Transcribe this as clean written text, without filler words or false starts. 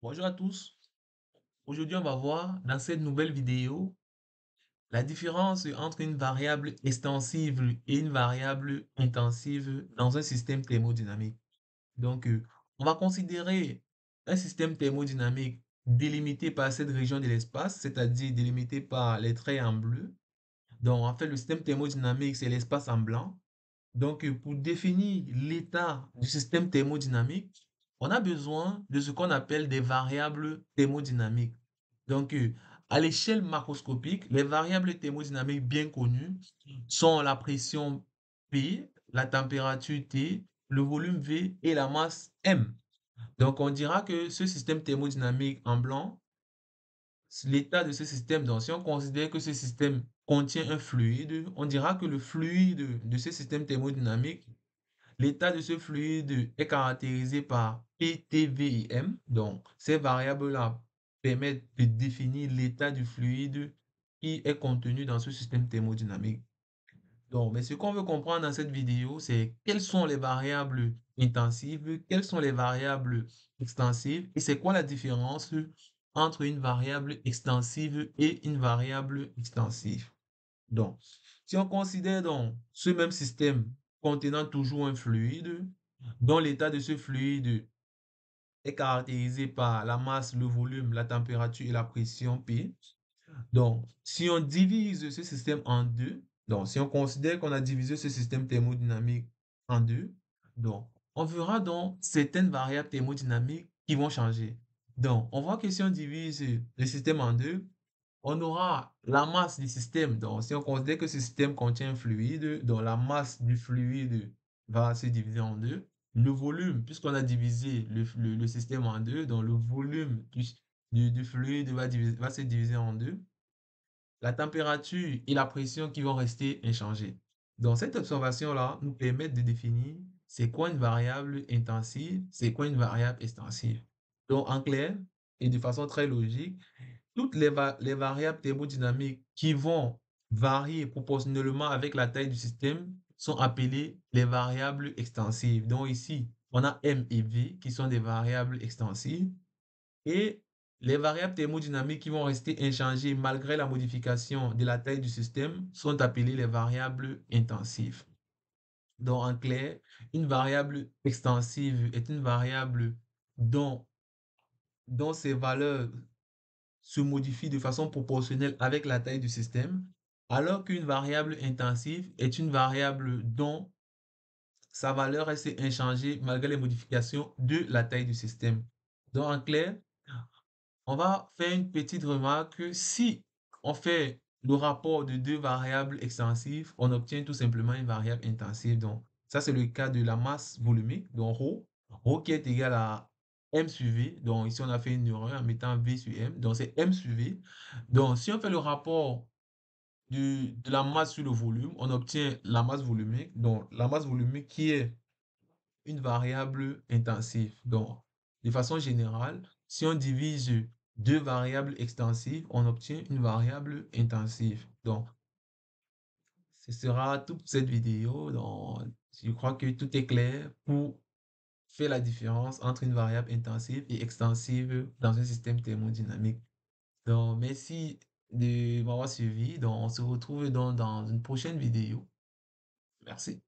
Bonjour à tous. Aujourd'hui, on va voir dans cette nouvelle vidéo la différence entre une variable extensive et une variable intensive dans un système thermodynamique. Donc, on va considérer un système thermodynamique délimité par cette région de l'espace, c'est-à-dire délimité par les traits en bleu. Donc, en fait, le système thermodynamique, c'est l'espace en blanc. Donc, pour définir l'état du système thermodynamique, on a besoin de ce qu'on appelle des variables thermodynamiques. Donc, à l'échelle macroscopique, les variables thermodynamiques bien connues sont la pression P, la température T, le volume V et la masse M. Donc, on dira que ce système thermodynamique en blanc, l'état de ce système, donc si on considère que ce système contient un fluide, on dira que le fluide de ce système thermodynamique, l'état de ce fluide est caractérisé par P, T, V et M. Donc, ces variables-là permettent de définir l'état du fluide qui est contenu dans ce système thermodynamique. Donc, mais ce qu'on veut comprendre dans cette vidéo, c'est quelles sont les variables intensives, quelles sont les variables extensives et c'est quoi la différence entre une variable extensive et une variable extensive. Donc, si on considère donc ce même système contenant toujours un fluide, dont l'état de ce fluide est caractérisé par la masse, le volume, la température et la pression P. Donc, si on divise ce système en deux, donc si on considère qu'on a divisé ce système thermodynamique en deux, donc on verra donc certaines variables thermodynamiques qui vont changer. Donc, on voit que si on divise le système en deux, on aura la masse du système. Donc, si on considère que ce système contient un fluide, donc la masse du fluide va se diviser en deux. Le volume, puisqu'on a divisé le système en deux, donc le volume du fluide va se diviser en deux. La température et la pression qui vont rester inchangées. Donc, cette observation-là nous permet de définir c'est quoi une variable intensive, c'est quoi une variable extensive. Donc, en clair, et de façon très logique, toutes les variables thermodynamiques qui vont varier proportionnellement avec la taille du système sont appelées les variables extensives. Donc ici, on a M et V qui sont des variables extensives et les variables thermodynamiques qui vont rester inchangées malgré la modification de la taille du système sont appelées les variables intensives. Donc en clair, une variable extensive est une variable dont, dont ses valeurs se modifie de façon proportionnelle avec la taille du système, alors qu'une variable intensive est une variable dont sa valeur reste inchangée malgré les modifications de la taille du système. Donc, en clair, on va faire une petite remarque. Si on fait le rapport de deux variables extensives, on obtient tout simplement une variable intensive. Donc, ça, c'est le cas de la masse volumique, donc ρ. ρ qui est égal à M sur V. Donc, ici, on a fait une erreur en mettant V sur M. Donc, c'est M sur V. Donc, si on fait le rapport de la masse sur le volume, on obtient la masse volumique. Donc, la masse volumique qui est une variable intensive. Donc, de façon générale, si on divise deux variables extensives, on obtient une variable intensive. Donc, ce sera tout pour cette vidéo. Donc, je crois que tout est clair pour faire la différence entre une variable intensive et extensive dans un système thermodynamique. Donc, merci de m'avoir suivi. Donc, on se retrouve dans une prochaine vidéo. Merci.